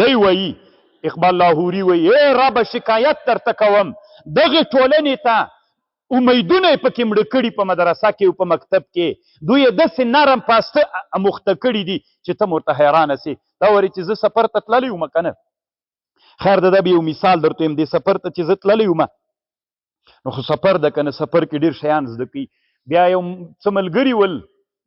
دی وایي اقبال لاهوري وایي ای ربه شکایت درته کوم دغې ټولنې ته امیدونه یې پکې مړه کړي په مدرسه کې او په مکتب کې دوی یې داسې نرم پاسته اموخته کړي دي چې ته ورته حیرانه سې دا وایي چې زه سفر ته تللی وم که نه خیر د دا به یو مثال درته یم دې سفر ته چې زه تللی وم نو خو سفر ده که نه سفر کې ډېر شیان زده کوي بیا یو څه ملګري ول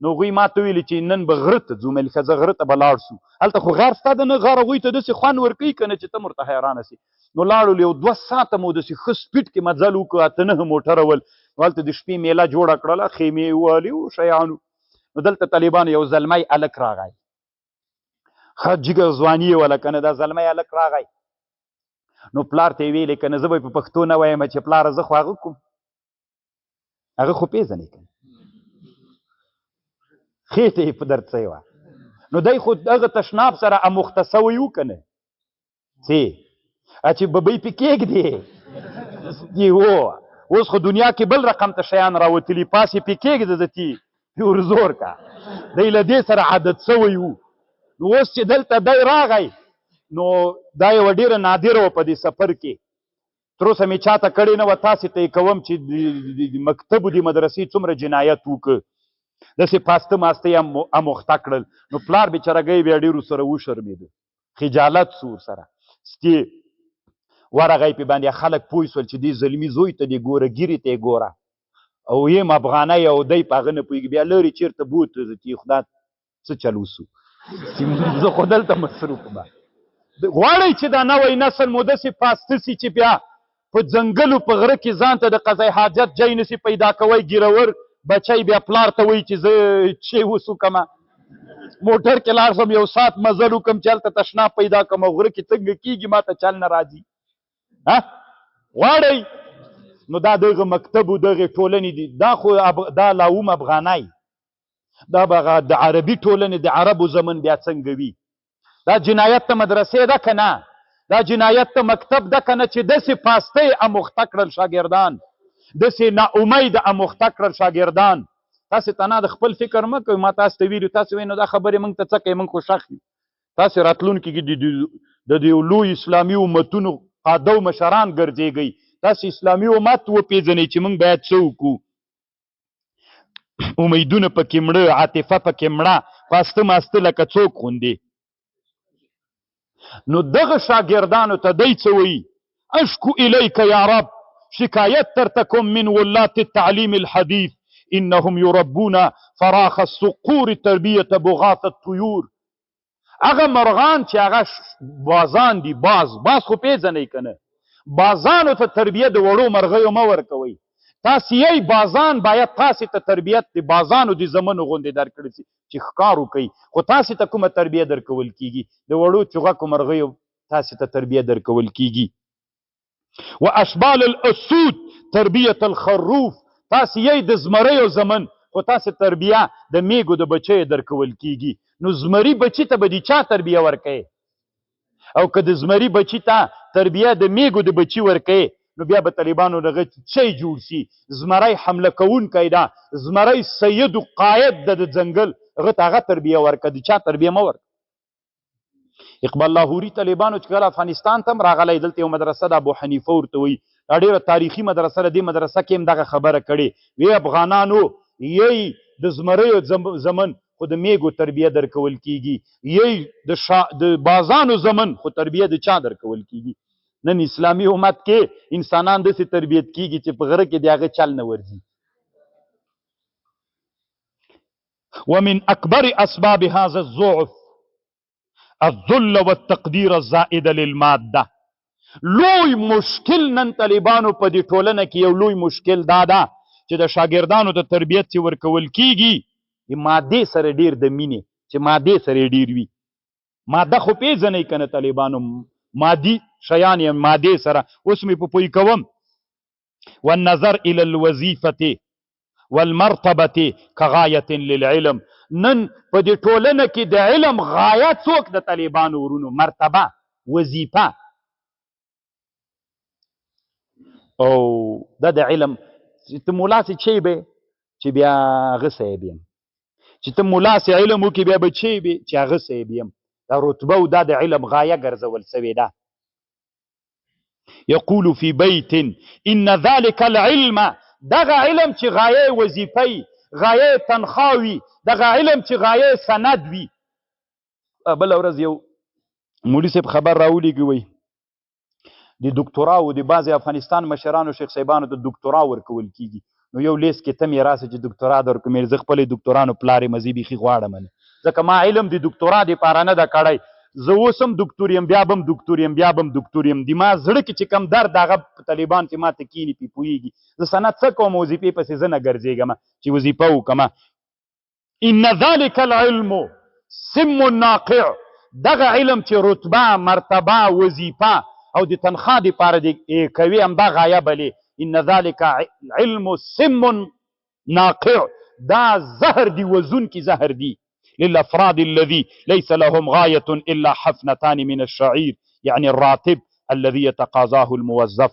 نو هغوی ما ته ویلي چې نن به غره ته ځو مې ښه زه غره ته به لاړ سو هلته خو غیر ستا د نه غار هغوی ته داسې خوند ورکوي که نه چې ته ورته حیرانه سي نو لاړو یو 2 ساعته مو داسې ښه سپیډ کې مزل وکړو 8 موټره ول نو هلته د شپې میله جوړه کړله خیمې یې والي و شیانو نو دلته طالبانو یو زلمی هلک راغی ښه جګه ځواني یې وله که نه دا زلمی هلک راغی نو پلار ته یې ویلې که نه زه به یې په پښتو نه وایم چې پلاره زه خو هغه کوم هغه خو پېژنې که خېټه یې په درد څه وه نو دی خو دغه تشناب سره اموخته سوی و که نه څې چې ببۍ پې کېږدې اوس خو دنیا کې بل رقم ته شیان راوتلي پاس یې پې کېږده د تی ورزور کا دی له دې سره عادت سوی و نو اوس چې دلته دی راغی نو دا یوه ډېره نادره وه په دې سفر کې تر اوسه مې چاته کړې نه وه تاسې ته یې کوم چې د مکتب و د مدرسې څومره جنایت وکړه داسې پاسته ماسته یې اموخته کړل نو پلار بېچارهګی بیا ډېر ورسره وشرمېده خجالت سو ورسره ستې ورغی پې باندې خلک پوه شول چې دې زلمي زوی ته دې ګوره ګیرې ته یې ګوره او یم افغانی او دی په هغه نه پوهېږي بیا لرې چېرته بوت چې خدا څه چل وسو زه خو دلته مصروف یم غواړئ چې دا نوی نسل مو داسې پاسته سي چې بیا په ځنګلو په غره کې ځان ته د قضای حاجت ځای نسي پیدا کوی ګیرور بچی بیا پلار ته وایي چې زه چې وسو کمه موټر کې لاړ شم یو ساعت مزل وکړم چې هلته تشناب پیدا کړم او غره کې څنګه کېږي ما ته چل نه راځي غواړئ نو دا دغه مکتب و دغې ټولنې دي دا خو دا لاوم افغانی دا به د عربي ټولنې د عربو زمن بیا څنګه وي دا جنایت ته مدرسې ده که نه دا جنایت ته مکتب ده که نه چې داسې پاسته یې اموخته کړل شاګردان داسې ناامید اموخته کړل شاګردان تاسې ته نه د خپل فکر مه کوئ ما تاسو ته ویلي تاسو وایئ نو دا خبرې موږ ته څه کوي موږ خو شخ یو تاسې راتلونکي کې د دې لوی اسلامي امتونو قاده و مشران ګرځېږئ تاسې اسلامي امت وپېژنئ چې موږ باید څه وکړو امیدونه پکې مړه عاطفه پکې مړه پاسته ماسته لکه څوک غوندې نو دغه شاګردانو ته دی څه وایي اشکو الیک یا رب شکایت درته کوم من ولات التعلیم الحدیث انهم یربون فراخ الصقور تربیة بغاث الطیور هغه مرغان چې هغه بازان دي باز خو پېژنئ که نه بازانو ته تربیه د وړو مرغیو مه ورکوئ تاسې یی بازان باید تاسې ته تربیت د بازانو د زمنو غوندې درکړی سي چې ښکار وکوي خو تاسې ته کومه تربیه درکول کېږي د وړو چغکو مرغیو تاسې ته تربیه درکول کېږي و اشبال الاسود تربیة الخروف تاسې یی د زمریو زمن خو تاسې تربیه د میږو د بچیو درکول کېږي نو زمري بچي ته به د چا تربیه ورکوي او که د زمري بچي ته تربیه د میږو د بچي ورکوي نو بیا به طالبانو دغه چی جوړ شي زمری حمله کوونکی ده زمری سید و قاید ده د ځنګل هغه ته هغه تربیه ورکړه د چا تربیه مه ورکړه اقبال لاهوري طالبانو چې کله افغانستان ته هم راغلی دلته یو مدرسه د ابو حنیفه ورته وایي دا ډېره تاریخي مدرسه ده دې مدرسه کې هم دغه خبره کړې وی افغانانو یی د زمریو زمن خو د میږو تربیه درکول کېږي یی د بازانو زمن خو تربیه د چا درکول کېږي نن اسلامي امت کې انسانان داسې تربیت کېږي چې په غره کې د هغه چل نه ورځي ومن اکبر اسباب هذا الضعف الذل والتقدير الزائد للماده لوی مشکل نن طالبانو په دې ټولنه کې یو لوی مشکل دا ده چې د شاګردانو د تربیت چې ورکول کېږي مادې سره ډېر د مینې چې مادې سره ډېر وي ماده خو پېژنئ که نه طالبانو مادي شیان یې مادې سره اوس مې په پوی کوم والنظر الى الوظیفة والمرتبة كغایة للعلم نن په دې ټولنه کې د علم غایه څوک د طالبانو ورونو مرتبه وظیفه او دا د علم چې ته ملا سې چی به چې بیا هغه صاحب یم چې ته ملا سې علم وکړې بیا به چی به چې هغه صاحب یم دا رتبه او دا د علم غایه ګرځول سوې ده. یقول فی بیت ان ذلک العلم، دغه علم چې غایه وظیفه غایه تنخواوي، دغه علم چې غایه سند وي. بل ورځ یو مولوي صاحب خبر راولیږي، وایي د دکتورا او د بعضې افغانستان مشرانو شیخ صاحبانو ته دکتورا ورکول کیږي، نو یو لیست کې ته مې راسه چې دکتورا درکړم. زه خپلې دکتورانو پلار یې مزي بیخي غواړم، ځکه ما علم د دکتورا دپاره نه ده کړی. زه اوس هم دکتور یم، بیا به هم دکتور یم، بیا به هم دکتور یم. د ما زړه کې چې کم درد هغه په طالبان کې ما ته کیني پې پوهېږي. زه سند څه کوم، وظیفې پسې زه نه ګرځېږم چې وظیفه وکړم. ان ذلک العلم سم ناقع، دغه علم چې رتبه مرتبه وظیفه او د تنخوا دپاره کوي همدا غایه بلې. ان ذلک علم سم ناقع، دا زهر دی وزونکي زهر دی. للافراد الذي ليس لهم غاية الا حفنتان من الشعير، يعني الراتب الذي يتقاضاه الموظف.